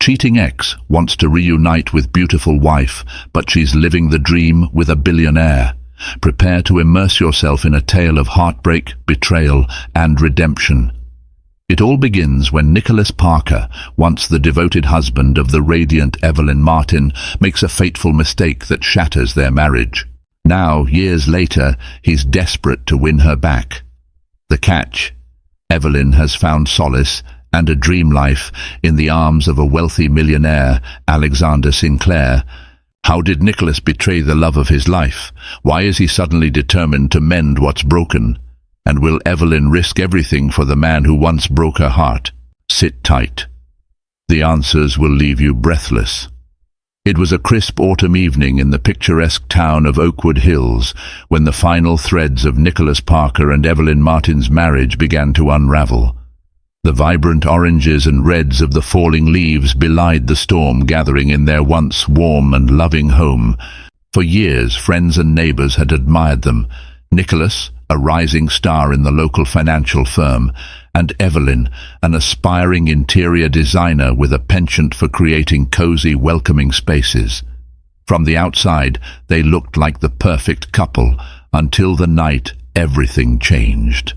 Cheating ex wants to reunite with beautiful wife, but she's living the dream with a billionaire. Prepare to immerse yourself in a tale of heartbreak, betrayal, and redemption. It all begins when Nicholas Parker, once the devoted husband of the radiant Evelyn Martin, makes a fateful mistake that shatters their marriage. Now, years later, he's desperate to win her back. The catch: Evelyn has found solace and a dream life in the arms of a wealthy millionaire, Alexander Sinclair. How did Nicholas betray the love of his life? Why is he suddenly determined to mend what's broken? And will Evelyn risk everything for the man who once broke her heart? Sit tight. The answers will leave you breathless. It was a crisp autumn evening in the picturesque town of Oakwood Hills when the final threads of Nicholas Parker and Evelyn Martin's marriage began to unravel. The vibrant oranges and reds of the falling leaves belied the storm gathering in their once warm and loving home. For years, friends and neighbors had admired them. Nicholas, a rising star in the local financial firm, and Evelyn, an aspiring interior designer with a penchant for creating cozy, welcoming spaces. From the outside, they looked like the perfect couple, until the night everything changed.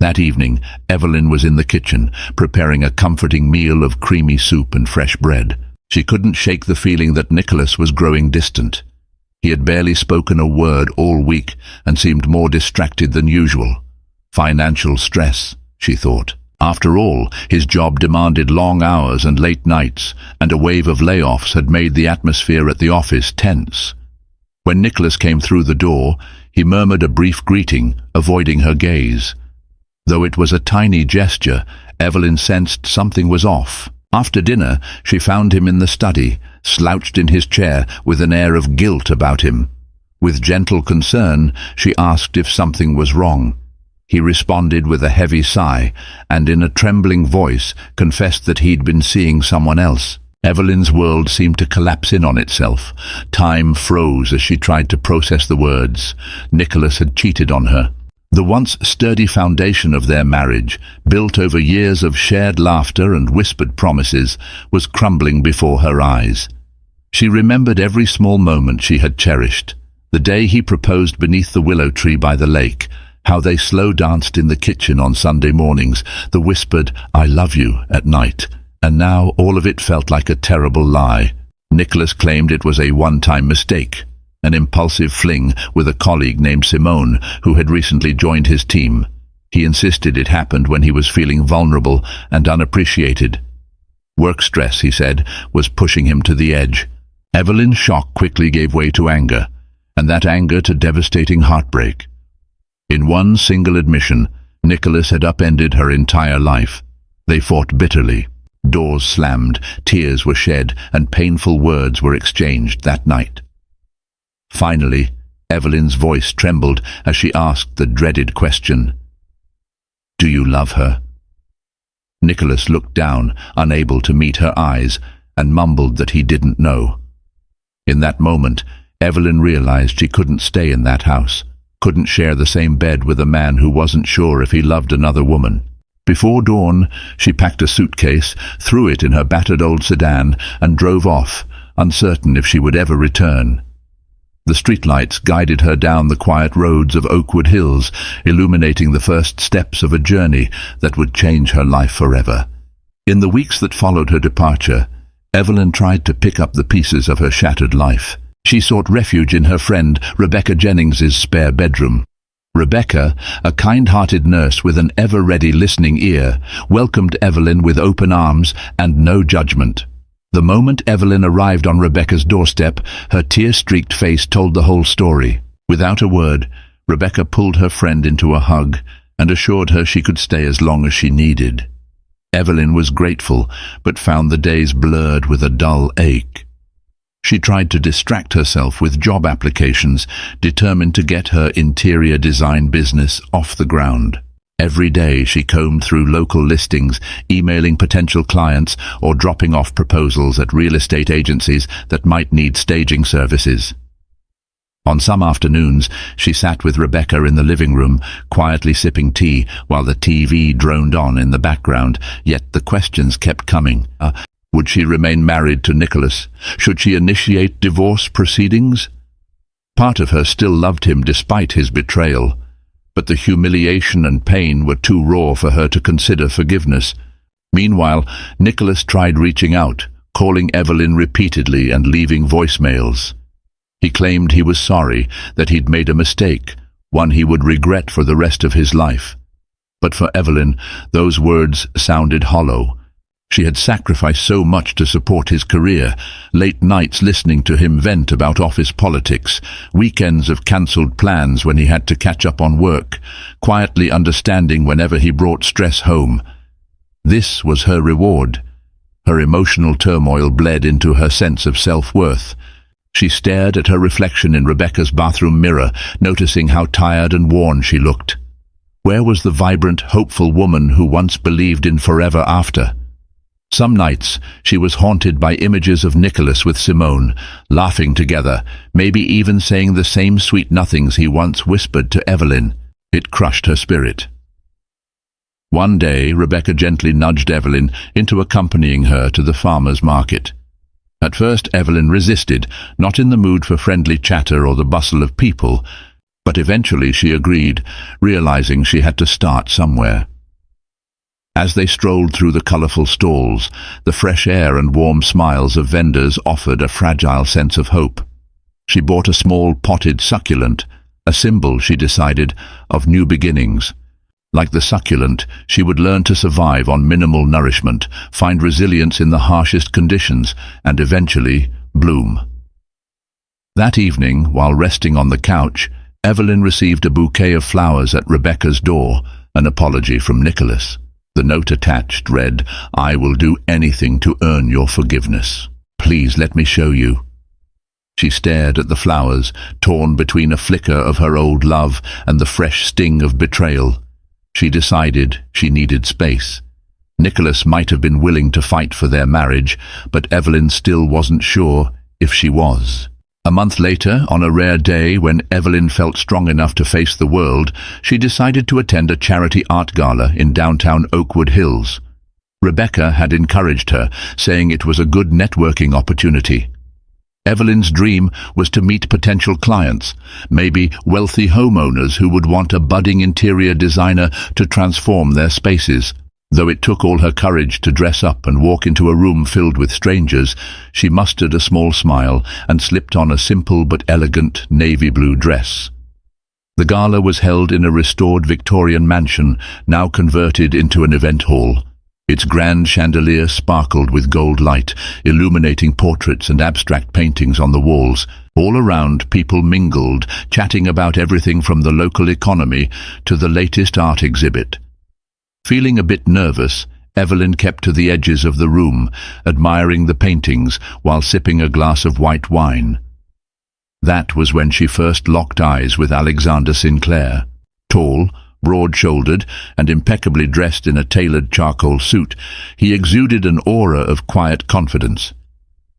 That evening, Evelyn was in the kitchen, preparing a comforting meal of creamy soup and fresh bread. She couldn't shake the feeling that Nicholas was growing distant. He had barely spoken a word all week and seemed more distracted than usual. Financial stress, she thought. After all, his job demanded long hours and late nights, and a wave of layoffs had made the atmosphere at the office tense. When Nicholas came through the door, he murmured a brief greeting, avoiding her gaze. Though it was a tiny gesture, Evelyn sensed something was off. After dinner, she found him in the study, slouched in his chair with an air of guilt about him. With gentle concern, she asked if something was wrong. He responded with a heavy sigh, and in a trembling voice confessed that he'd been seeing someone else. Evelyn's world seemed to collapse in on itself. Time froze as she tried to process the words. Nicholas had cheated on her. The once sturdy foundation of their marriage, built over years of shared laughter and whispered promises, was crumbling before her eyes. She remembered every small moment she had cherished. The day he proposed beneath the willow tree by the lake, how they slow danced in the kitchen on Sunday mornings, the whispered, "I love you," at night. And now all of it felt like a terrible lie. Nicholas claimed it was a one-time mistake. An impulsive fling with a colleague named Simone, who had recently joined his team. He insisted it happened when he was feeling vulnerable and unappreciated. Work stress, he said, was pushing him to the edge. Evelyn's shock quickly gave way to anger, and that anger to devastating heartbreak. In one single admission, Nicholas had upended her entire life. They fought bitterly. Doors slammed, tears were shed, and painful words were exchanged that night. Finally, Evelyn's voice trembled as she asked the dreaded question, "Do you love her?" Nicholas looked down, unable to meet her eyes, and mumbled that he didn't know. In that moment, Evelyn realized she couldn't stay in that house, couldn't share the same bed with a man who wasn't sure if he loved another woman. Before dawn, she packed a suitcase, threw it in her battered old sedan, and drove off, uncertain if she would ever return. The streetlights guided her down the quiet roads of Oakwood Hills, illuminating the first steps of a journey that would change her life forever. In the weeks that followed her departure, Evelyn tried to pick up the pieces of her shattered life. She sought refuge in her friend Rebecca Jennings's spare bedroom. Rebecca, a kind-hearted nurse with an ever-ready listening ear, welcomed Evelyn with open arms and no judgment. The moment Evelyn arrived on Rebecca's doorstep, her tear-streaked face told the whole story. Without a word, Rebecca pulled her friend into a hug and assured her she could stay as long as she needed. Evelyn was grateful, but found the days blurred with a dull ache. She tried to distract herself with job applications, determined to get her interior design business off the ground. Every day she combed through local listings, emailing potential clients or dropping off proposals at real estate agencies that might need staging services. On some afternoons, she sat with Rebecca in the living room, quietly sipping tea while the TV droned on in the background, yet the questions kept coming. Would she remain married to Nicholas? Should she initiate divorce proceedings? Part of her still loved him despite his betrayal, but the humiliation and pain were too raw for her to consider forgiveness. Meanwhile, Nicholas tried reaching out, calling Evelyn repeatedly and leaving voicemails. He claimed he was sorry, that he'd made a mistake, one he would regret for the rest of his life. But for Evelyn, those words sounded hollow. She had sacrificed so much to support his career, late nights listening to him vent about office politics, weekends of cancelled plans when he had to catch up on work, quietly understanding whenever he brought stress home. This was her reward. Her emotional turmoil bled into her sense of self-worth. She stared at her reflection in Rebecca's bathroom mirror, noticing how tired and worn she looked. Where was the vibrant, hopeful woman who once believed in forever after? Some nights she was haunted by images of Nicholas with Simone, laughing together, maybe even saying the same sweet nothings he once whispered to Evelyn. It crushed her spirit. One day Rebecca gently nudged Evelyn into accompanying her to the farmer's market. At first Evelyn resisted, not in the mood for friendly chatter or the bustle of people, but eventually she agreed, realizing she had to start somewhere. As they strolled through the colorful stalls, the fresh air and warm smiles of vendors offered a fragile sense of hope. She bought a small potted succulent, a symbol, she decided, of new beginnings. Like the succulent, she would learn to survive on minimal nourishment, find resilience in the harshest conditions, and eventually bloom. That evening, while resting on the couch, Evelyn received a bouquet of flowers at Rebecca's door, an apology from Nicholas. The note attached read, "I will do anything to earn your forgiveness. Please let me show you." She stared at the flowers, torn between a flicker of her old love and the fresh sting of betrayal. She decided she needed space. Nicholas might have been willing to fight for their marriage, but Evelyn still wasn't sure if she was. A month later, on a rare day when Evelyn felt strong enough to face the world, she decided to attend a charity art gala in downtown Oakwood Hills. Rebecca had encouraged her, saying it was a good networking opportunity. Evelyn's dream was to meet potential clients, maybe wealthy homeowners who would want a budding interior designer to transform their spaces. Though it took all her courage to dress up and walk into a room filled with strangers, she mustered a small smile and slipped on a simple but elegant navy blue dress. The gala was held in a restored Victorian mansion, now converted into an event hall. Its grand chandelier sparkled with gold light, illuminating portraits and abstract paintings on the walls. All around, people mingled, chatting about everything from the local economy to the latest art exhibit. Feeling a bit nervous, Evelyn kept to the edges of the room, admiring the paintings while sipping a glass of white wine. That was when she first locked eyes with Alexander Sinclair. Tall, broad-shouldered, and impeccably dressed in a tailored charcoal suit, he exuded an aura of quiet confidence.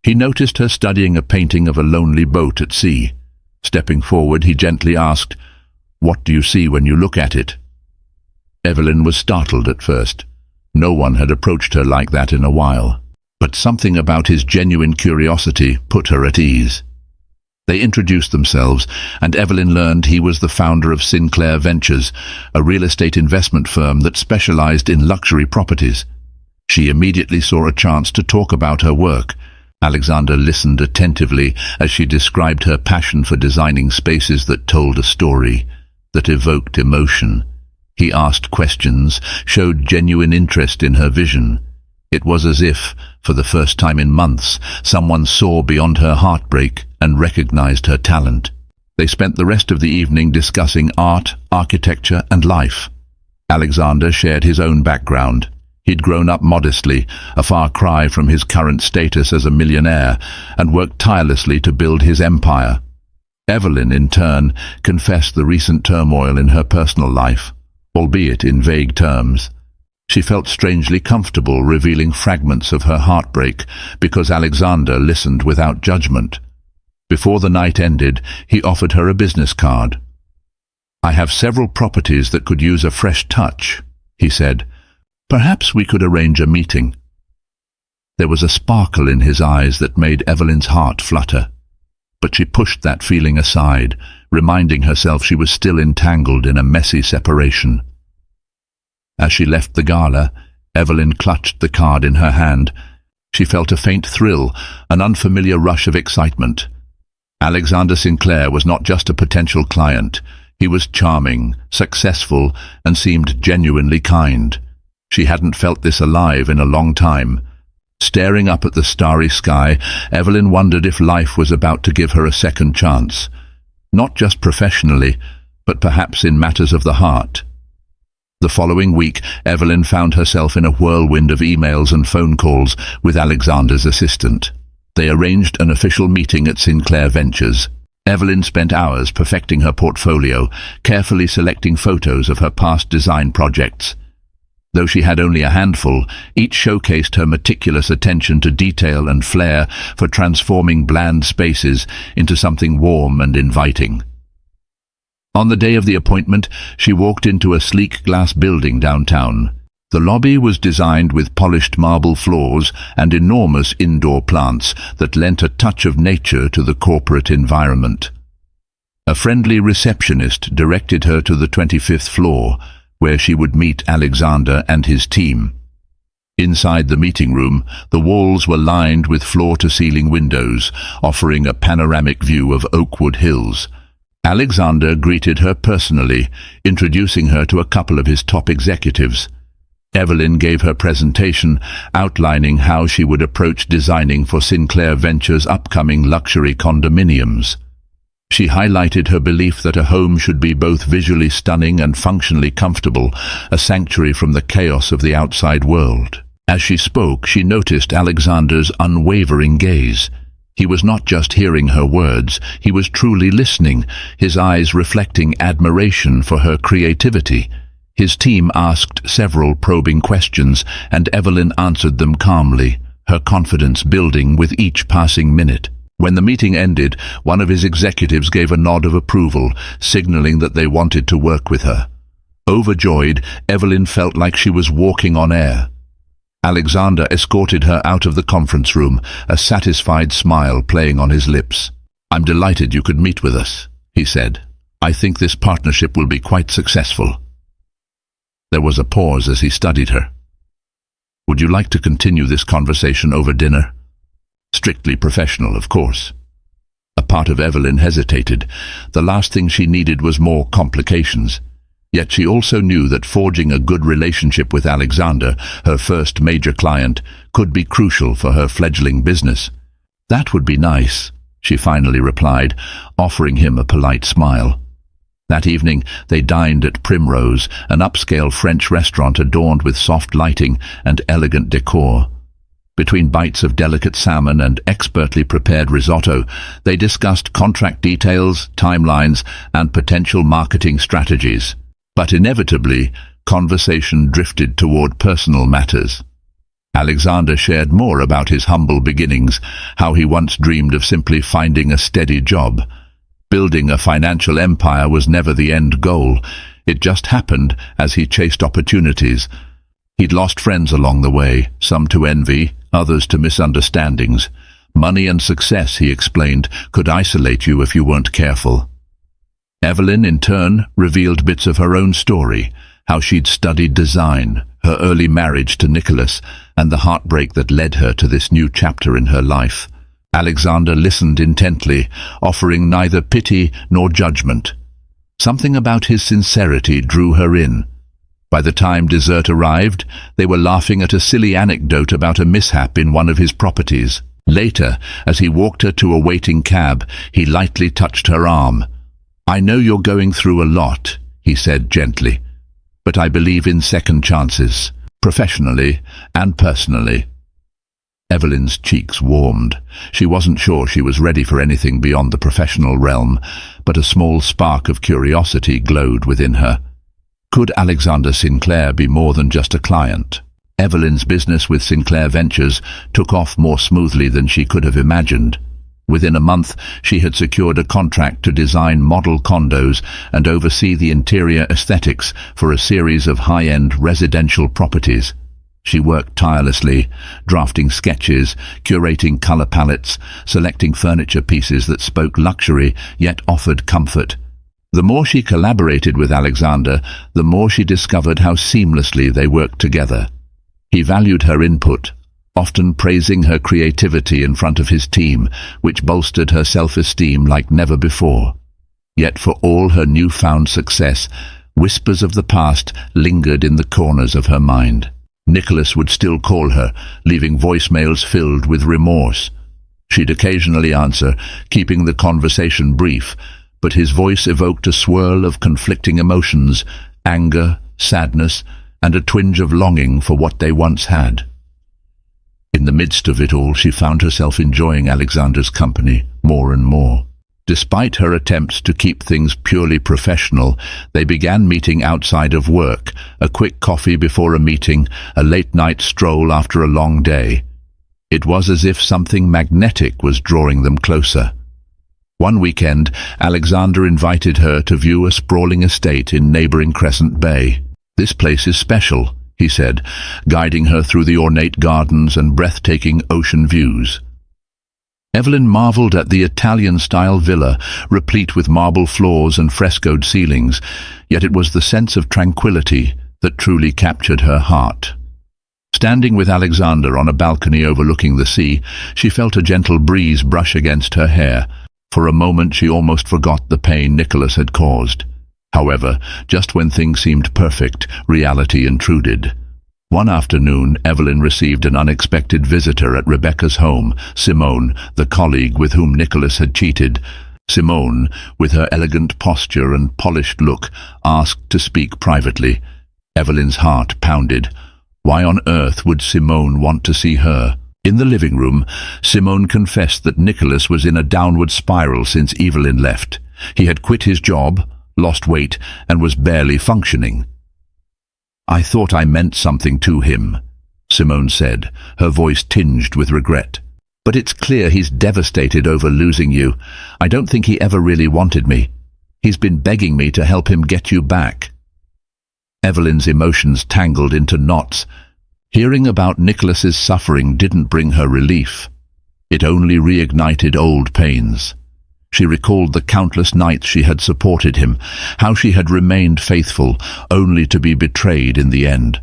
He noticed her studying a painting of a lonely boat at sea. Stepping forward, he gently asked, "What do you see when you look at it?" Evelyn was startled at first. No one had approached her like that in a while. But something about his genuine curiosity put her at ease. They introduced themselves, and Evelyn learned he was the founder of Sinclair Ventures, a real estate investment firm that specialized in luxury properties. She immediately saw a chance to talk about her work. Alexander listened attentively as she described her passion for designing spaces that told a story, that evoked emotion. He asked questions, showed genuine interest in her vision. It was as if, for the first time in months, someone saw beyond her heartbreak and recognized her talent. They spent the rest of the evening discussing art, architecture, and life. Alexander shared his own background. He'd grown up modestly, a far cry from his current status as a millionaire, and worked tirelessly to build his empire. Evelyn, in turn, confessed the recent turmoil in her personal life, albeit in vague terms. She felt strangely comfortable revealing fragments of her heartbreak because Alexander listened without judgment. Before the night ended, he offered her a business card. "I have several properties that could use a fresh touch," he said. "Perhaps we could arrange a meeting." There was a sparkle in his eyes that made Evelyn's heart flutter. But she pushed that feeling aside, reminding herself she was still entangled in a messy separation. As she left the gala, Evelyn clutched the card in her hand. She felt a faint thrill, an unfamiliar rush of excitement. Alexander Sinclair was not just a potential client. He was charming, successful, and seemed genuinely kind. She hadn't felt this alive in a long time. Staring up at the starry sky, Evelyn wondered if life was about to give her a second chance. Not just professionally, but perhaps in matters of the heart. The following week, Evelyn found herself in a whirlwind of emails and phone calls with Alexander's assistant. They arranged an official meeting at Sinclair Ventures. Evelyn spent hours perfecting her portfolio, carefully selecting photos of her past design projects. Though she had only a handful, each showcased her meticulous attention to detail and flair for transforming bland spaces into something warm and inviting. On the day of the appointment, she walked into a sleek glass building downtown. The lobby was designed with polished marble floors and enormous indoor plants that lent a touch of nature to the corporate environment. A friendly receptionist directed her to the 25th floor, where she would meet Alexander and his team. Inside the meeting room, the walls were lined with floor-to-ceiling windows, offering a panoramic view of Oakwood Hills. Alexander greeted her personally, introducing her to a couple of his top executives. Evelyn gave her presentation, outlining how she would approach designing for Sinclair Ventures' upcoming luxury condominiums. She highlighted her belief that a home should be both visually stunning and functionally comfortable, a sanctuary from the chaos of the outside world. As she spoke, she noticed Alexander's unwavering gaze. He was not just hearing her words, he was truly listening, his eyes reflecting admiration for her creativity. His team asked several probing questions, and Evelyn answered them calmly, her confidence building with each passing minute. When the meeting ended, one of his executives gave a nod of approval, signaling that they wanted to work with her. Overjoyed, Evelyn felt like she was walking on air. Alexander escorted her out of the conference room, a satisfied smile playing on his lips. "I'm delighted you could meet with us," he said. "I think this partnership will be quite successful." There was a pause as he studied her. "Would you like to continue this conversation over dinner?" Strictly professional, of course. A part of Evelyn hesitated. The last thing she needed was more complications. Yet she also knew that forging a good relationship with Alexander, her first major client, could be crucial for her fledgling business. "That would be nice," she finally replied, offering him a polite smile. That evening, they dined at Primrose, an upscale French restaurant adorned with soft lighting and elegant decor. Between bites of delicate salmon and expertly prepared risotto, they discussed contract details, timelines, and potential marketing strategies. But inevitably, conversation drifted toward personal matters. Alexander shared more about his humble beginnings, how he once dreamed of simply finding a steady job. Building a financial empire was never the end goal. It just happened as he chased opportunities. He'd lost friends along the way, some to envy, others to misunderstandings. Money and success, he explained, could isolate you if you weren't careful. Evelyn, in turn, revealed bits of her own story, how she'd studied design, her early marriage to Nicholas, and the heartbreak that led her to this new chapter in her life. Alexander listened intently, offering neither pity nor judgment. Something about his sincerity drew her in. By the time dessert arrived, they were laughing at a silly anecdote about a mishap in one of his properties. Later, as he walked her to a waiting cab, he lightly touched her arm. "I know you're going through a lot," he said gently, "but I believe in second chances, professionally and personally." Evelyn's cheeks warmed. She wasn't sure she was ready for anything beyond the professional realm, but a small spark of curiosity glowed within her. Could Alexander Sinclair be more than just a client? Evelyn's business with Sinclair Ventures took off more smoothly than she could have imagined. Within a month, she had secured a contract to design model condos and oversee the interior aesthetics for a series of high-end residential properties. She worked tirelessly, drafting sketches, curating color palettes, selecting furniture pieces that spoke luxury yet offered comfort. The more she collaborated with Alexander, the more she discovered how seamlessly they worked together. He valued her input, often praising her creativity in front of his team, which bolstered her self-esteem like never before. Yet for all her newfound success, whispers of the past lingered in the corners of her mind. Nicholas would still call her, leaving voicemails filled with remorse. She'd occasionally answer, keeping the conversation brief, but his voice evoked a swirl of conflicting emotions, anger, sadness, and a twinge of longing for what they once had. In the midst of it all, she found herself enjoying Alexander's company more and more. Despite her attempts to keep things purely professional, they began meeting outside of work, a quick coffee before a meeting, a late-night stroll after a long day. It was as if something magnetic was drawing them closer. One weekend, Alexander invited her to view a sprawling estate in neighboring Crescent Bay. "This place is special," he said, guiding her through the ornate gardens and breathtaking ocean views. Evelyn marveled at the Italian-style villa, replete with marble floors and frescoed ceilings, yet it was the sense of tranquility that truly captured her heart. Standing with Alexander on a balcony overlooking the sea, she felt a gentle breeze brush against her hair. For a moment she almost forgot the pain Nicholas had caused. However, just when things seemed perfect, reality intruded. One afternoon, Evelyn received an unexpected visitor at Rebecca's home, Simone, the colleague with whom Nicholas had cheated. Simone, with her elegant posture and polished look, asked to speak privately. Evelyn's heart pounded. Why on earth would Simone want to see her? In the living room, Simone confessed that Nicholas was in a downward spiral since Evelyn left. He had quit his job, lost weight, and was barely functioning. "I thought I meant something to him," Simone said, her voice tinged with regret. "But it's clear he's devastated over losing you. I don't think he ever really wanted me. He's been begging me to help him get you back." Evelyn's emotions tangled into knots. Hearing about Nicholas's suffering didn't bring her relief. It only reignited old pains. She recalled the countless nights she had supported him, how she had remained faithful, only to be betrayed in the end.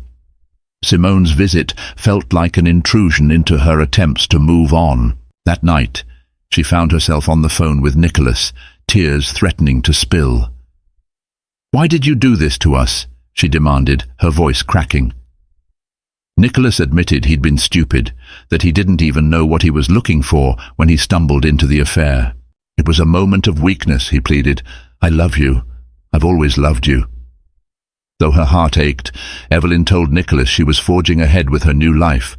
Simone's visit felt like an intrusion into her attempts to move on. That night, she found herself on the phone with Nicholas, tears threatening to spill. "Why did you do this to us?" she demanded, her voice cracking. Nicholas admitted he'd been stupid, that he didn't even know what he was looking for when he stumbled into the affair. "It was a moment of weakness," he pleaded. "I love you. I've always loved you." Though her heart ached, Evelyn told Nicholas she was forging ahead with her new life.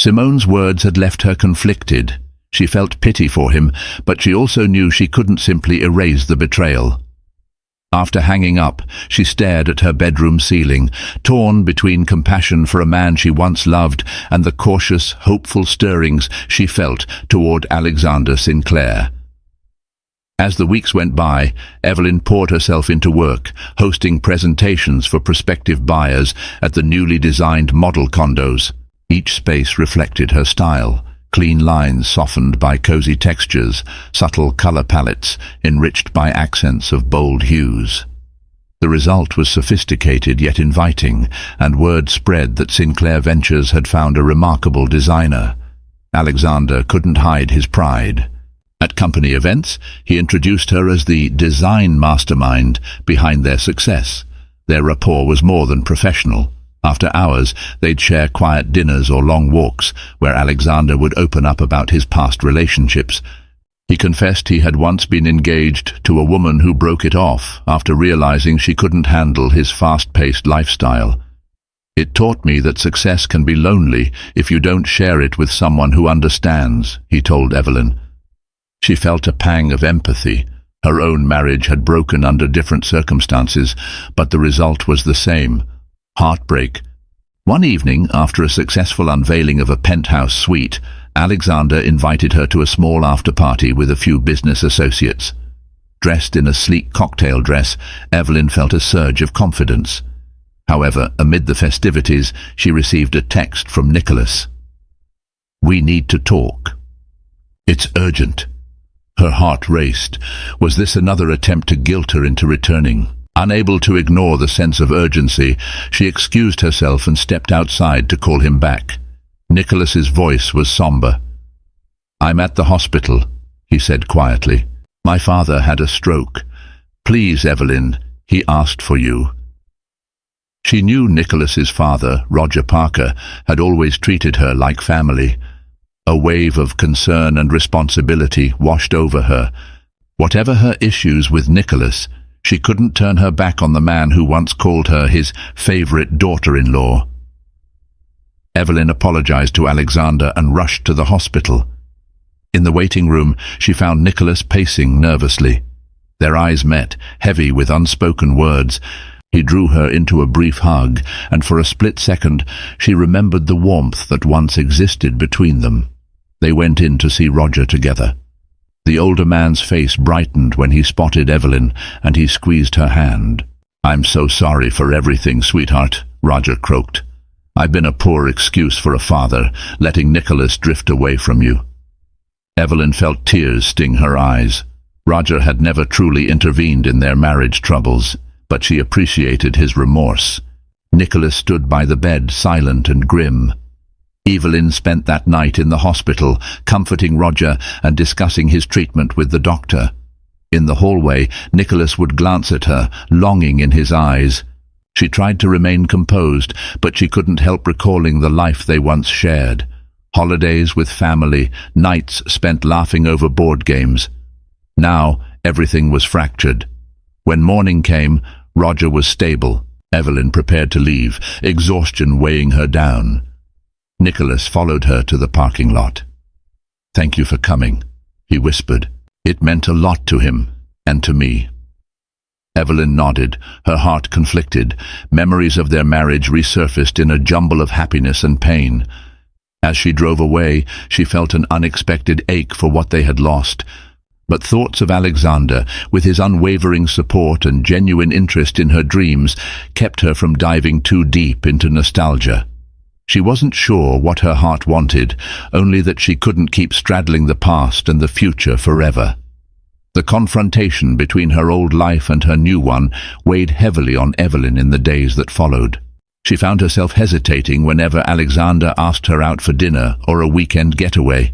Simone's words had left her conflicted. She felt pity for him, but she also knew she couldn't simply erase the betrayal. After hanging up, she stared at her bedroom ceiling, torn between compassion for a man she once loved and the cautious, hopeful stirrings she felt toward Alexander Sinclair. As the weeks went by, Evelyn poured herself into work, hosting presentations for prospective buyers at the newly designed model condos. Each space reflected her style, clean lines softened by cozy textures, subtle color palettes enriched by accents of bold hues. The result was sophisticated yet inviting, and word spread that Sinclair Ventures had found a remarkable designer. Alexander couldn't hide his pride. At company events, he introduced her as the design mastermind behind their success. Their rapport was more than professional. After hours, they'd share quiet dinners or long walks, where Alexander would open up about his past relationships. He confessed he had once been engaged to a woman who broke it off after realizing she couldn't handle his fast-paced lifestyle. "It taught me that success can be lonely if you don't share it with someone who understands," he told Evelyn. She felt a pang of empathy. Her own marriage had broken under different circumstances, but the result was the same: heartbreak. One evening, after a successful unveiling of a penthouse suite, Alexander invited her to a small after-party with a few business associates. Dressed in a sleek cocktail dress, Evelyn felt a surge of confidence. However, amid the festivities, she received a text from Nicholas. "We need to talk. It's urgent." Her heart raced. Was this another attempt to guilt her into returning? Unable to ignore the sense of urgency, she excused herself and stepped outside to call him back. Nicholas's voice was somber. "I'm at the hospital," he said quietly. "My father had a stroke. Please, Evelyn, he asked for you." She knew Nicholas's father, Roger Parker, had always treated her like family. A wave of concern and responsibility washed over her. Whatever her issues with Nicholas, she couldn't turn her back on the man who once called her his favorite daughter-in-law. Evelyn apologized to Alexander and rushed to the hospital. In the waiting room, she found Nicholas pacing nervously. Their eyes met, heavy with unspoken words. He drew her into a brief hug, and for a split second she remembered the warmth that once existed between them. They went in to see Roger together. The older man's face brightened when he spotted Evelyn, and he squeezed her hand. "I'm so sorry for everything, sweetheart," Roger croaked. "I've been a poor excuse for a father, letting Nicholas drift away from you." Evelyn felt tears sting her eyes. Roger had never truly intervened in their marriage troubles, but she appreciated his remorse. Nicholas stood by the bed, silent and grim. Evelyn spent that night in the hospital, comforting Roger and discussing his treatment with the doctor. In the hallway, Nicholas would glance at her, longing in his eyes. She tried to remain composed, but she couldn't help recalling the life they once shared. Holidays with family, nights spent laughing over board games. Now, everything was fractured. When morning came, Roger was stable. Evelyn prepared to leave, exhaustion weighing her down. Nicholas followed her to the parking lot. "Thank you for coming," he whispered. "It meant a lot to him, and to me." Evelyn nodded, her heart conflicted. Memories of their marriage resurfaced in a jumble of happiness and pain. As she drove away, she felt an unexpected ache for what they had lost. But thoughts of Alexander, with his unwavering support and genuine interest in her dreams, kept her from diving too deep into nostalgia. She wasn't sure what her heart wanted, only that she couldn't keep straddling the past and the future forever. The confrontation between her old life and her new one weighed heavily on Evelyn in the days that followed. She found herself hesitating whenever Alexander asked her out for dinner or a weekend getaway.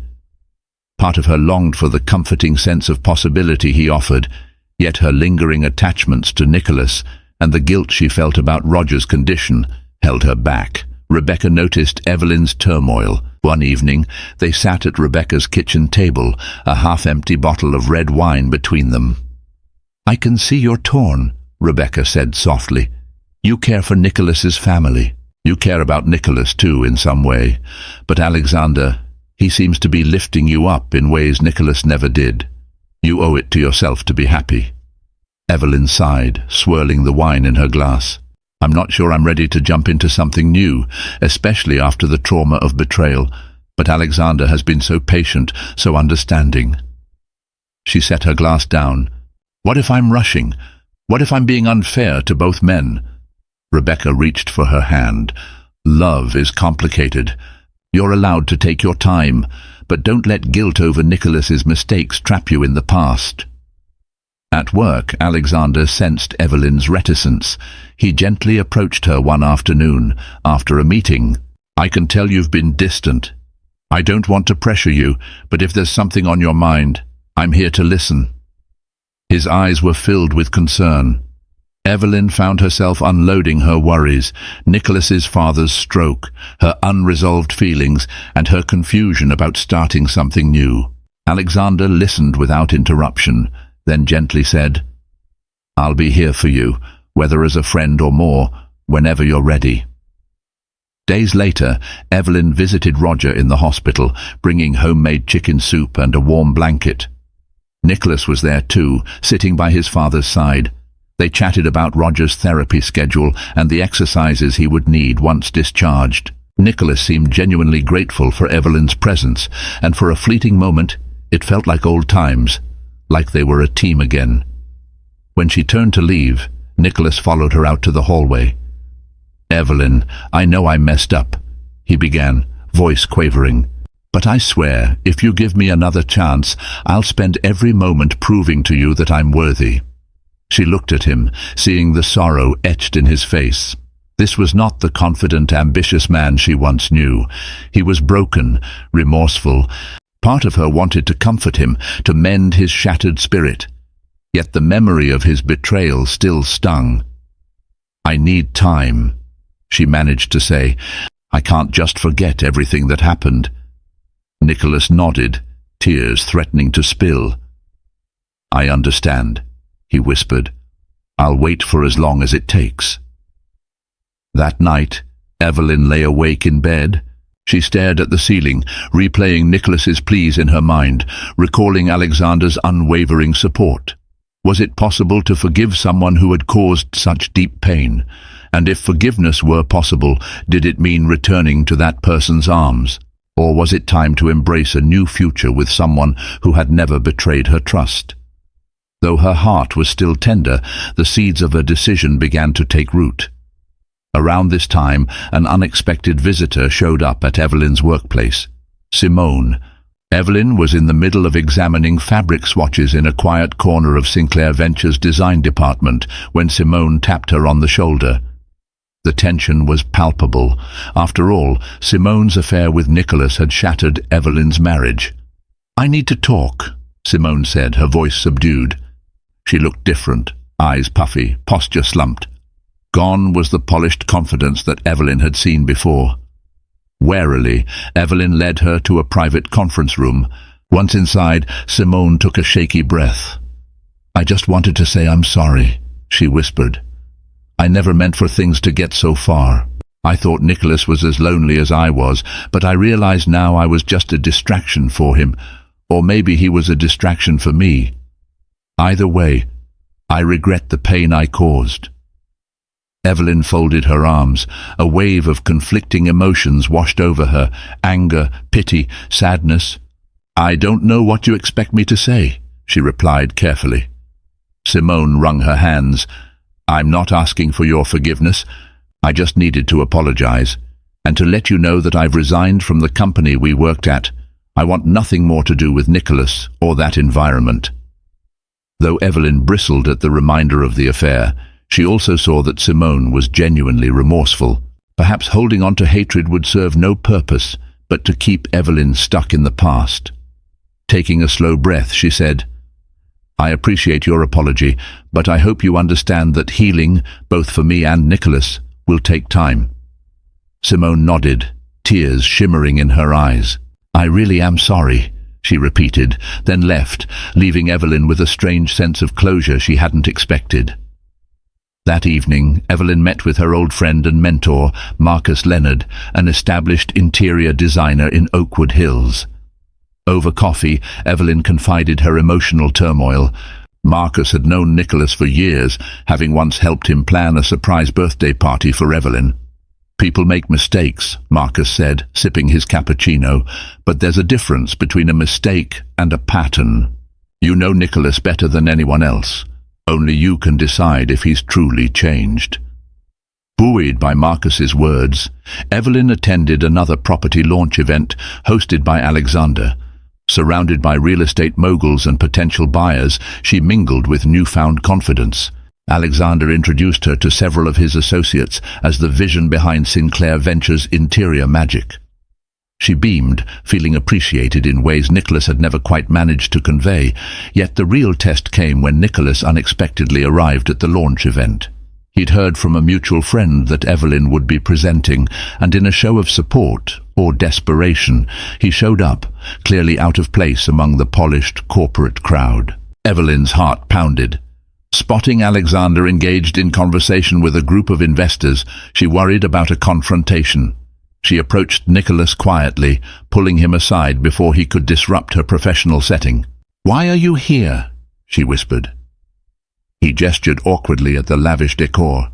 Part of her longed for the comforting sense of possibility he offered, yet her lingering attachments to Nicholas and the guilt she felt about Roger's condition held her back. Rebecca noticed Evelyn's turmoil. One evening, they sat at Rebecca's kitchen table, a half-empty bottle of red wine between them. "I can see you're torn," Rebecca said softly. "You care for Nicholas's family. You care about Nicholas too in some way. But Alexander, he seems to be lifting you up in ways Nicholas never did. You owe it to yourself to be happy." Evelyn sighed, swirling the wine in her glass. "I'm not sure I'm ready to jump into something new, especially after the trauma of betrayal, but Alexander has been so patient, so understanding." She set her glass down. "What if I'm rushing? What if I'm being unfair to both men?" Rebecca reached for her hand. "Love is complicated. You're allowed to take your time, but don't let guilt over Nicholas's mistakes trap you in the past." At work, Alexander sensed Evelyn's reticence. He gently approached her one afternoon, after a meeting. "I can tell you've been distant. I don't want to pressure you, but if there's something on your mind, I'm here to listen." His eyes were filled with concern. Evelyn found herself unloading her worries, Nicholas's father's stroke, her unresolved feelings, and her confusion about starting something new. Alexander listened without interruption, then gently said, "I'll be here for you, whether as a friend or more, whenever you're ready." Days later, Evelyn visited Roger in the hospital, bringing homemade chicken soup and a warm blanket. Nicholas was there too, sitting by his father's side. They chatted about Roger's therapy schedule and the exercises he would need once discharged. Nicholas seemed genuinely grateful for Evelyn's presence, and for a fleeting moment, it felt like old times, like they were a team again. When she turned to leave, Nicholas followed her out to the hallway. "Evelyn, I know I messed up," he began, voice quavering. "But I swear, if you give me another chance, I'll spend every moment proving to you that I'm worthy." She looked at him, seeing the sorrow etched in his face. This was not the confident, ambitious man she once knew. He was broken, remorseful. Part of her wanted to comfort him, to mend his shattered spirit. Yet the memory of his betrayal still stung. "I need time," she managed to say. "I can't just forget everything that happened." Nicholas nodded, tears threatening to spill. "I understand," he whispered. "I'll wait for as long as it takes." That night, Evelyn lay awake in bed. She stared at the ceiling, replaying Nicholas's pleas in her mind, recalling Alexander's unwavering support. Was it possible to forgive someone who had caused such deep pain? And if forgiveness were possible, did it mean returning to that person's arms? Or was it time to embrace a new future with someone who had never betrayed her trust? Though her heart was still tender, the seeds of a decision began to take root. Around this time, an unexpected visitor showed up at Evelyn's workplace. Simone. Evelyn was in the middle of examining fabric swatches in a quiet corner of Sinclair Ventures' design department when Simone tapped her on the shoulder. The tension was palpable. After all, Simone's affair with Nicholas had shattered Evelyn's marriage. "I need to talk," Simone said, her voice subdued. She looked different, eyes puffy, posture slumped. Gone was the polished confidence that Evelyn had seen before. Warily, Evelyn led her to a private conference room. Once inside, Simone took a shaky breath. "I just wanted to say I'm sorry," she whispered. "I never meant for things to get so far. I thought Nicholas was as lonely as I was, but I realized now I was just a distraction for him, or maybe he was a distraction for me. Either way, I regret the pain I caused." Evelyn folded her arms. A wave of conflicting emotions washed over her: anger, pity, sadness. "I don't know what you expect me to say," she replied carefully. Simone wrung her hands. "I'm not asking for your forgiveness. I just needed to apologize, and to let you know that I've resigned from the company we worked at. I want nothing more to do with Nicholas or that environment." Though Evelyn bristled at the reminder of the affair, she also saw that Simone was genuinely remorseful. Perhaps holding on to hatred would serve no purpose but to keep Evelyn stuck in the past. Taking a slow breath, she said, "I appreciate your apology, but I hope you understand that healing, both for me and Nicholas, will take time." Simone nodded, tears shimmering in her eyes. "I really am sorry," she repeated, then left, leaving Evelyn with a strange sense of closure she hadn't expected. That evening, Evelyn met with her old friend and mentor, Marcus Leonard, an established interior designer in Oakwood Hills. Over coffee, Evelyn confided her emotional turmoil. Marcus had known Nicholas for years, having once helped him plan a surprise birthday party for Evelyn. "People make mistakes," Marcus said, sipping his cappuccino, "but there's a difference between a mistake and a pattern. You know Nicholas better than anyone else. Only you can decide if he's truly changed." Buoyed by Marcus's words, Evelyn attended another property launch event hosted by Alexander. Surrounded by real estate moguls and potential buyers, she mingled with newfound confidence. Alexander introduced her to several of his associates as the vision behind Sinclair Ventures' interior magic. She beamed, feeling appreciated in ways Nicholas had never quite managed to convey, yet the real test came when Nicholas unexpectedly arrived at the launch event. He'd heard from a mutual friend that Evelyn would be presenting, and in a show of support, or desperation, he showed up, clearly out of place among the polished corporate crowd. Evelyn's heart pounded. Spotting Alexander engaged in conversation with a group of investors, she worried about a confrontation. She approached Nicholas quietly, pulling him aside before he could disrupt her professional setting. "Why are you here?" she whispered. He gestured awkwardly at the lavish decor.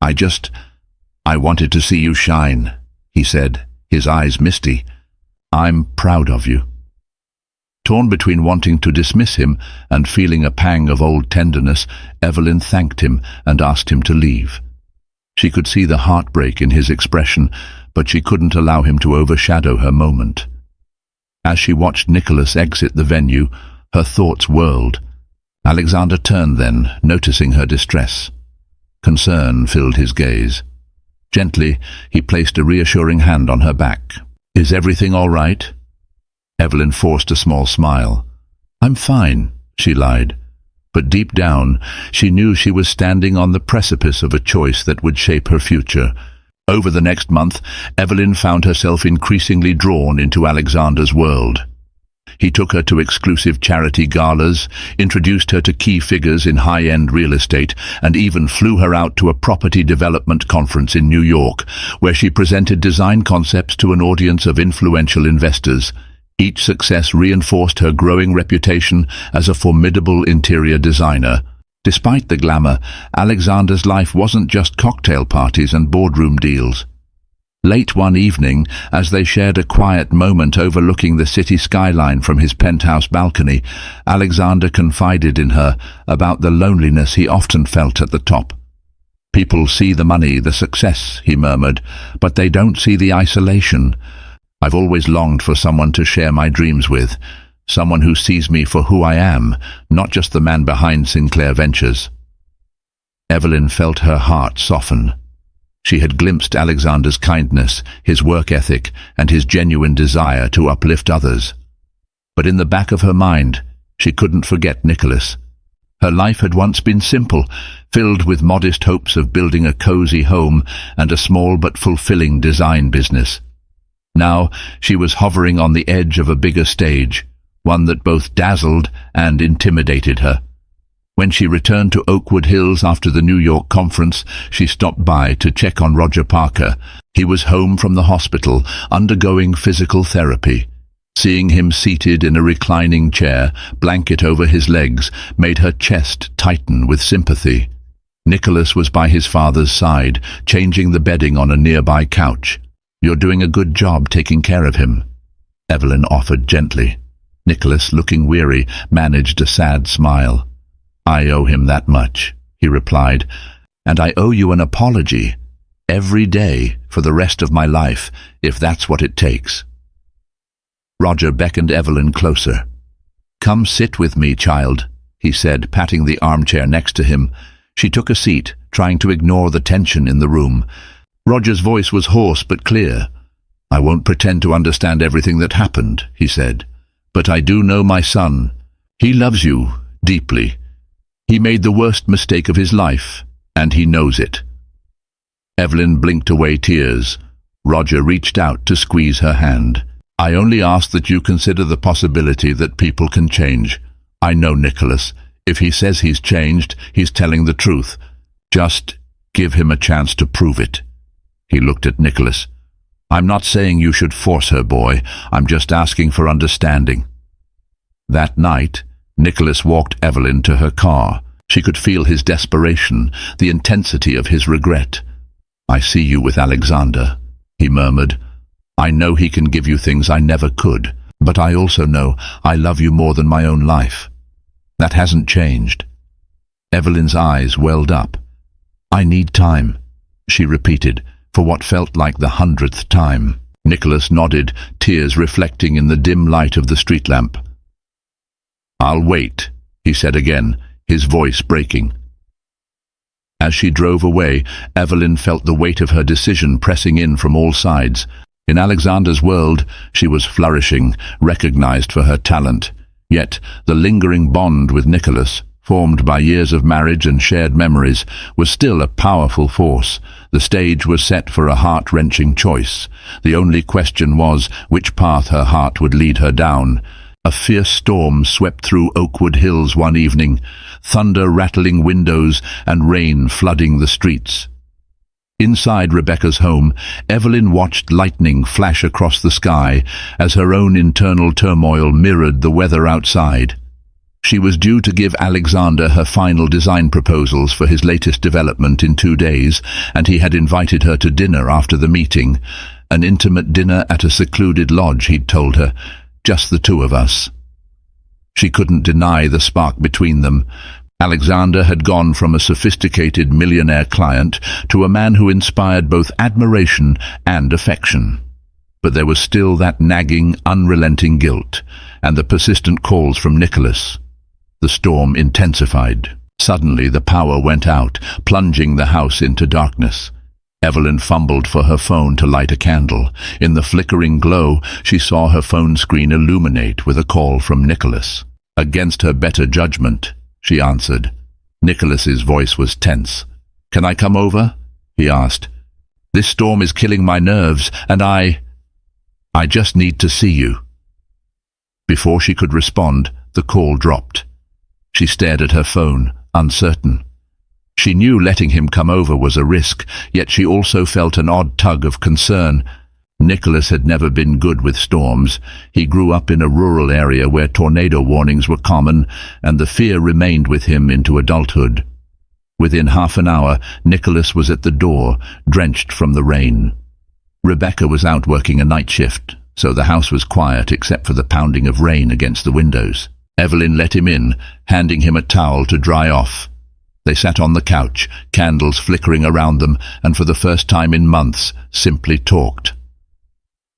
I wanted to see you shine," he said, his eyes misty. "I'm proud of you." Torn between wanting to dismiss him and feeling a pang of old tenderness, Evelyn thanked him and asked him to leave. She could see the heartbreak in his expression, but she couldn't allow him to overshadow her moment. As she watched Nicholas exit the venue, her thoughts whirled. Alexander turned then, noticing her distress. Concern filled his gaze. Gently, he placed a reassuring hand on her back. "Is everything all right?" Evelyn forced a small smile. "I'm fine," she lied. But deep down, she knew she was standing on the precipice of a choice that would shape her future. Over the next month, Evelyn found herself increasingly drawn into Alexander's world. He took her to exclusive charity galas, introduced her to key figures in high-end real estate, and even flew her out to a property development conference in New York, where she presented design concepts to an audience of influential investors. Each success reinforced her growing reputation as a formidable interior designer. Despite the glamour, Alexander's life wasn't just cocktail parties and boardroom deals. Late one evening, as they shared a quiet moment overlooking the city skyline from his penthouse balcony, Alexander confided in her about the loneliness he often felt at the top. "People see the money, the success," he murmured, "but they don't see the isolation. I've always longed for someone to share my dreams with, someone who sees me for who I am, not just the man behind Sinclair Ventures." Evelyn felt her heart soften. She had glimpsed Alexander's kindness, his work ethic, and his genuine desire to uplift others. But in the back of her mind, she couldn't forget Nicholas. Her life had once been simple, filled with modest hopes of building a cozy home and a small but fulfilling design business. Now she was hovering on the edge of a bigger stage, one that both dazzled and intimidated her. When she returned to Oakwood Hills after the New York conference, she stopped by to check on Roger Parker. He was home from the hospital, undergoing physical therapy. Seeing him seated in a reclining chair, blanket over his legs, made her chest tighten with sympathy. Nicholas was by his father's side, changing the bedding on a nearby couch. "You're doing a good job taking care of him," Evelyn offered gently. Nicholas, looking weary, managed a sad smile. "I owe him that much," he replied, "and I owe you an apology every day for the rest of my life, if that's what it takes." Roger beckoned Evelyn closer. "Come sit with me, child," he said, patting the armchair next to him. She took a seat, trying to ignore the tension in the room. Roger's voice was hoarse but clear. "I won't pretend to understand everything that happened," he said, "but I do know my son. He loves you deeply. He made the worst mistake of his life, and he knows it." Evelyn blinked away tears. Roger reached out to squeeze her hand. "I only ask that you consider the possibility that people can change. I know Nicholas. If he says he's changed, he's telling the truth. Just give him a chance to prove it." He looked at Nicholas. "I'm not saying you should force her, boy. I'm just asking for understanding." That night, Nicholas walked Evelyn to her car. She could feel his desperation, the intensity of his regret. "I see you with Alexander," he murmured. "I know he can give you things I never could, but I also know I love you more than my own life. That hasn't changed." Evelyn's eyes welled up. "I need time," she repeated, for what felt like the 100th time. Nicholas nodded, tears reflecting in the dim light of the street lamp. "I'll wait," he said again, his voice breaking. As she drove away, Evelyn felt the weight of her decision pressing in from all sides. In Alexander's world, she was flourishing, recognized for her talent. Yet the lingering bond with Nicholas, formed by years of marriage and shared memories, was still a powerful force. The stage was set for a heart-wrenching choice. The only question was which path her heart would lead her down. A fierce storm swept through Oakwood Hills one evening, thunder rattling windows and rain flooding the streets. Inside Rebecca's home, Evelyn watched lightning flash across the sky as her own internal turmoil mirrored the weather outside. She was due to give Alexander her final design proposals for his latest development in 2 days, and he had invited her to dinner after the meeting. An intimate dinner at a secluded lodge, he'd told her. Just the two of us. She couldn't deny the spark between them, Alexander had gone from a sophisticated millionaire client to a man who inspired both admiration and affection. But there was still that nagging, unrelenting guilt, and the persistent calls from Nicholas. The storm intensified. Suddenly the power went out, plunging the house into darkness. Evelyn fumbled for her phone to light a candle. In the flickering glow, she saw her phone screen illuminate with a call from Nicholas. Against her better judgment, she answered. Nicholas's voice was tense. "Can I come over?" he asked. "This storm is killing my nerves, and I just need to see you." Before she could respond, the call dropped. She stared at her phone, uncertain. She knew letting him come over was a risk, yet she also felt an odd tug of concern. Nicholas had never been good with storms. He grew up in a rural area where tornado warnings were common, and the fear remained with him into adulthood. Within half an hour, Nicholas was at the door, drenched from the rain. Rebecca was out working a night shift, so the house was quiet except for the pounding of rain against the windows. Evelyn let him in, handing him a towel to dry off. They sat on the couch, candles flickering around them, and for the first time in months, simply talked.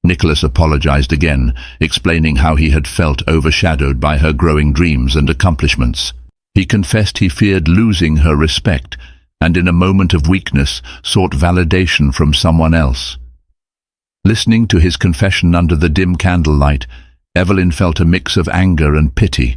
Nicholas apologized again, explaining how he had felt overshadowed by her growing dreams and accomplishments. He confessed he feared losing her respect, and in a moment of weakness sought validation from someone else. Listening to his confession under the dim candlelight, Evelyn felt a mix of anger and pity.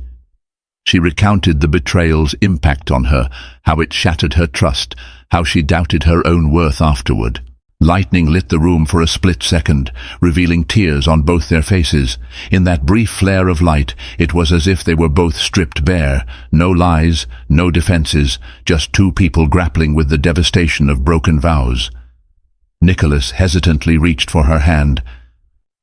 She recounted the betrayal's impact on her, how it shattered her trust, how she doubted her own worth afterward. Lightning lit the room for a split second, revealing tears on both their faces. In that brief flare of light, it was as if they were both stripped bare. No lies, no defenses, just two people grappling with the devastation of broken vows. Nicholas hesitantly reached for her hand.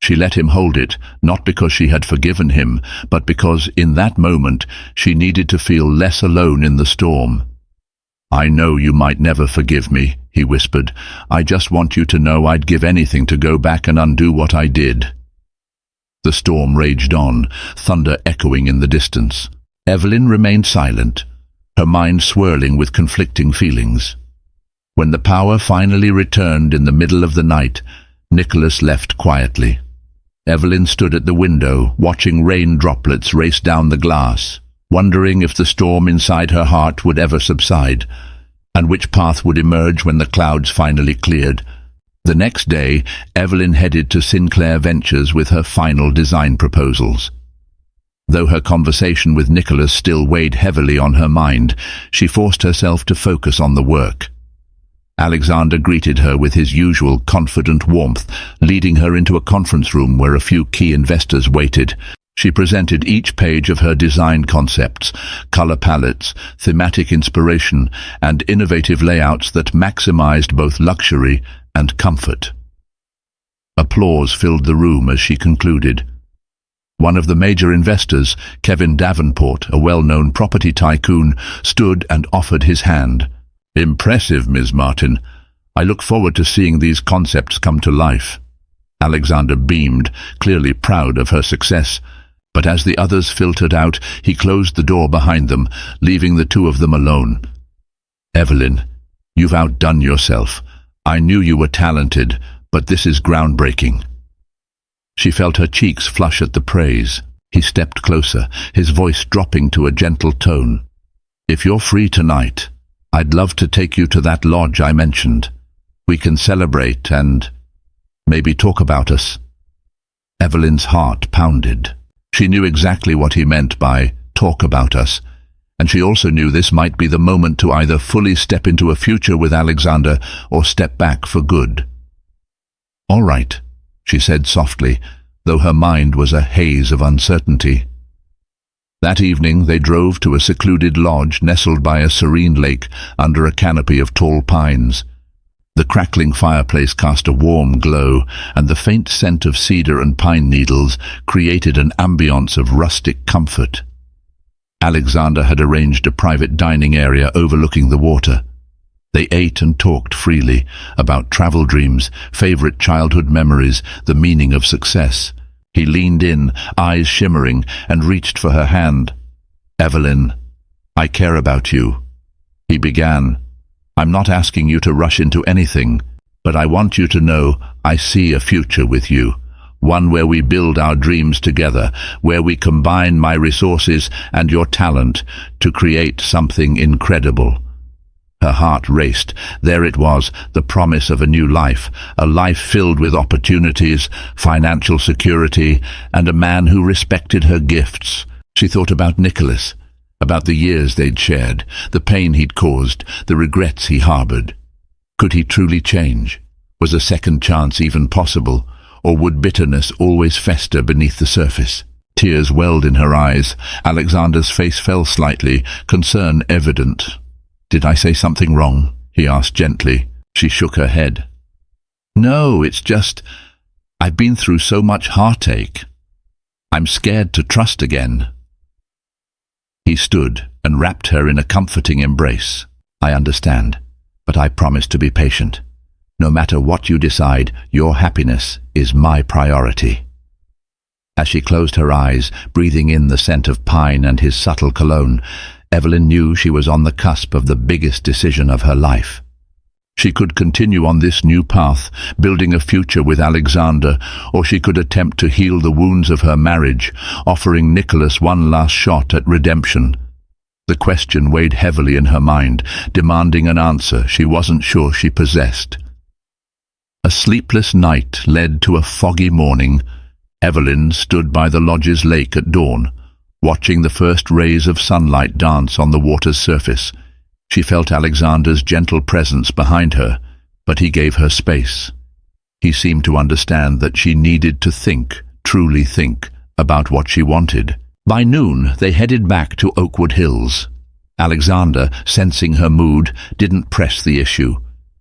She let him hold it, not because she had forgiven him, but because, in that moment, she needed to feel less alone in the storm. "I know you might never forgive me," he whispered. "I just want you to know I'd give anything to go back and undo what I did." The storm raged on, thunder echoing in the distance. Evelyn remained silent, her mind swirling with conflicting feelings. When the power finally returned in the middle of the night, Nicholas left quietly. Evelyn stood at the window, watching rain droplets race down the glass, wondering if the storm inside her heart would ever subside, and which path would emerge when the clouds finally cleared. The next day, Evelyn headed to Sinclair Ventures with her final design proposals. Though her conversation with Nicholas still weighed heavily on her mind, she forced herself to focus on the work. Alexander greeted her with his usual confident warmth, leading her into a conference room where a few key investors waited. She presented each page of her design concepts, color palettes, thematic inspiration, and innovative layouts that maximized both luxury and comfort. Applause filled the room as she concluded. One of the major investors, Kevin Davenport, a well-known property tycoon, stood and offered his hand. "Impressive, Ms. Martin. I look forward to seeing these concepts come to life." Alexander beamed, clearly proud of her success. But as the others filtered out, he closed the door behind them, leaving the two of them alone. "Evelyn, you've outdone yourself. I knew you were talented, but this is groundbreaking." She felt her cheeks flush at the praise. He stepped closer, his voice dropping to a gentle tone. "If you're free tonight, I'd love to take you to that lodge I mentioned. We can celebrate and maybe talk about us." Evelyn's heart pounded. She knew exactly what he meant by "talk about us," and she also knew this might be the moment to either fully step into a future with Alexander or step back for good. "All right," she said softly, though her mind was a haze of uncertainty. That evening they drove to a secluded lodge nestled by a serene lake under a canopy of tall pines. The crackling fireplace cast a warm glow, and the faint scent of cedar and pine needles created an ambience of rustic comfort. Alexander had arranged a private dining area overlooking the water. They ate and talked freely about travel dreams, favorite childhood memories, the meaning of success. He leaned in, eyes shimmering, and reached for her hand. "Evelyn, I care about you, he began. I'm not asking you to rush into anything, but I want you to know I see a future with you. One where we build our dreams together, where we combine my resources and your talent to create something incredible. Her heart raced. There it was, the promise of a new life, a life filled with opportunities, financial security, and a man who respected her gifts. She thought about Nicholas, about the years they'd shared, the pain he'd caused, the regrets he harbored. Could he truly change? Was a second chance even possible? Or would bitterness always fester beneath the surface? Tears welled in her eyes. Alexander's face fell slightly, concern evident. Did I say something wrong? He asked gently. She shook her head. No, it's just, I've been through so much heartache. I'm scared to trust again. He stood and wrapped her in a comforting embrace. I understand, but I promise to be patient. No matter what you decide, your happiness is my priority. As she closed her eyes, breathing in the scent of pine and his subtle cologne, Evelyn knew she was on the cusp of the biggest decision of her life. She could continue on this new path, building a future with Alexander, or she could attempt to heal the wounds of her marriage, offering Nicholas one last shot at redemption. The question weighed heavily in her mind, demanding an answer she wasn't sure she possessed. A sleepless night led to a foggy morning. Evelyn stood by the lodge's lake at dawn, watching the first rays of sunlight dance on the water's surface. She felt Alexander's gentle presence behind her, but he gave her space. He seemed to understand that she needed to think, truly think, about what she wanted. By noon, they headed back to Oakwood Hills. Alexander, sensing her mood, didn't press the issue.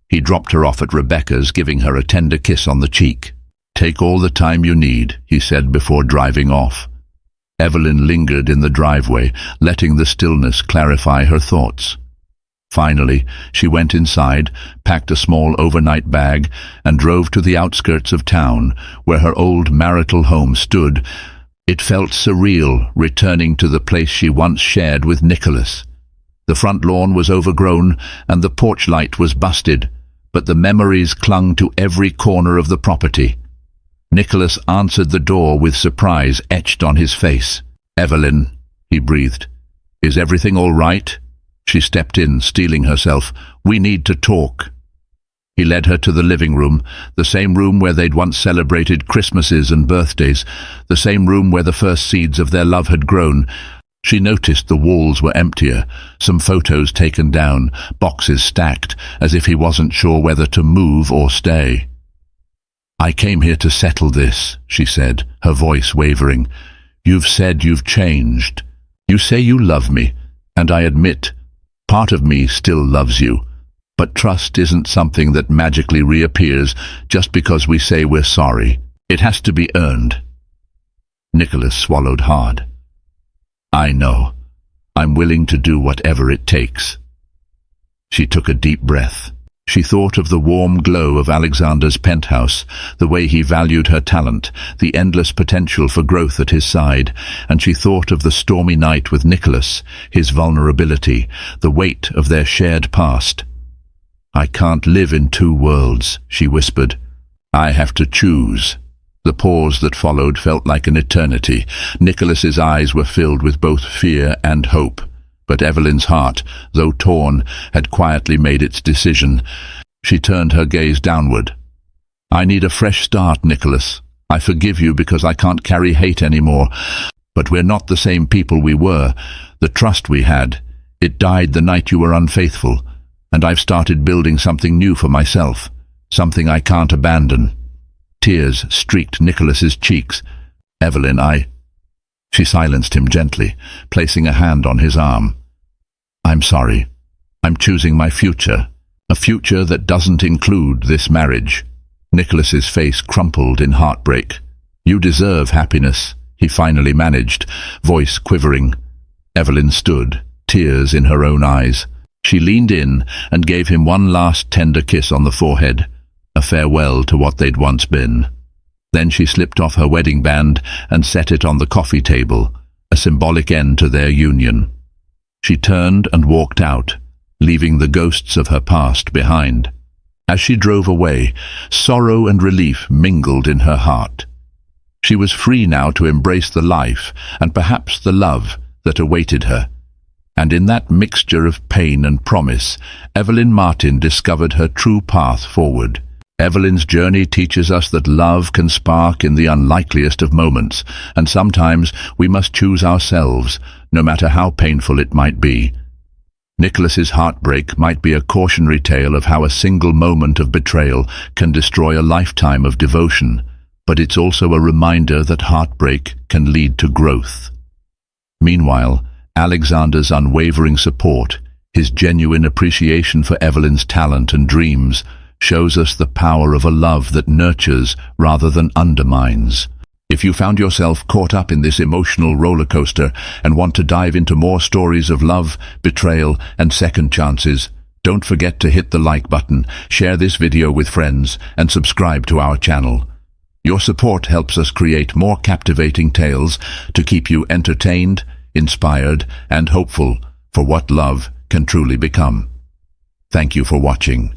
He dropped her off at Rebecca's, giving her a tender kiss on the cheek. Take all the time you need, he said before driving off. Evelyn lingered in the driveway, letting the stillness clarify her thoughts. Finally, she went inside, packed a small overnight bag, and drove to the outskirts of town, where her old marital home stood. It felt surreal, returning to the place she once shared with Nicholas. The front lawn was overgrown, and the porch light was busted, but the memories clung to every corner of the property. Nicholas answered the door with surprise etched on his face. "Evelyn," he breathed. "Is everything all right?" She stepped in, steeling herself. "We need to talk." He led her to the living room, the same room where they'd once celebrated Christmases and birthdays, the same room where the first seeds of their love had grown. She noticed the walls were emptier, some photos taken down, boxes stacked, as if he wasn't sure whether to move or stay. "I came here to settle this," she said, her voice wavering. "You've said you've changed. You say you love me, and I admit, part of me still loves you. But trust isn't something that magically reappears just because we say we're sorry. It has to be earned." Nicholas swallowed hard. "I know. I'm willing to do whatever it takes." She took a deep breath. She thought of the warm glow of Alexander's penthouse, the way he valued her talent, the endless potential for growth at his side, and she thought of the stormy night with Nicholas, his vulnerability, the weight of their shared past. "I can't live in two worlds," she whispered. "I have to choose." The pause that followed felt like an eternity. Nicholas's eyes were filled with both fear and hope. But Evelyn's heart, though torn, had quietly made its decision. She turned her gaze downward. "I need a fresh start, Nicholas. I forgive you because I can't carry hate anymore. But we're not the same people we were. The trust we had, it died the night you were unfaithful. And I've started building something new for myself, something I can't abandon." Tears streaked Nicholas's cheeks. "Evelyn, She silenced him gently, placing a hand on his arm. "I'm sorry. I'm choosing my future, a future that doesn't include this marriage." Nicholas's face crumpled in heartbreak. "You deserve happiness," he finally managed, voice quivering. Evelyn stood, tears in her own eyes. She leaned in and gave him one last tender kiss on the forehead, a farewell to what they'd once been. Then she slipped off her wedding band and set it on the coffee table, a symbolic end to their union. She turned and walked out, leaving the ghosts of her past behind. As she drove away, sorrow and relief mingled in her heart. She was free now to embrace the life and perhaps the love that awaited her. And in that mixture of pain and promise, Evelyn Martin discovered her true path forward. Evelyn's journey teaches us that love can spark in the unlikeliest of moments, and sometimes we must choose ourselves, no matter how painful it might be. Nicholas's heartbreak might be a cautionary tale of how a single moment of betrayal can destroy a lifetime of devotion, but it's also a reminder that heartbreak can lead to growth. Meanwhile, Alexander's unwavering support, his genuine appreciation for Evelyn's talent and dreams, shows us the power of a love that nurtures rather than undermines. If you found yourself caught up in this emotional roller coaster and want to dive into more stories of love, betrayal, and second chances, don't forget to hit the like button, share this video with friends, and subscribe to our channel. Your support helps us create more captivating tales to keep you entertained, inspired, and hopeful for what love can truly become. Thank you for watching.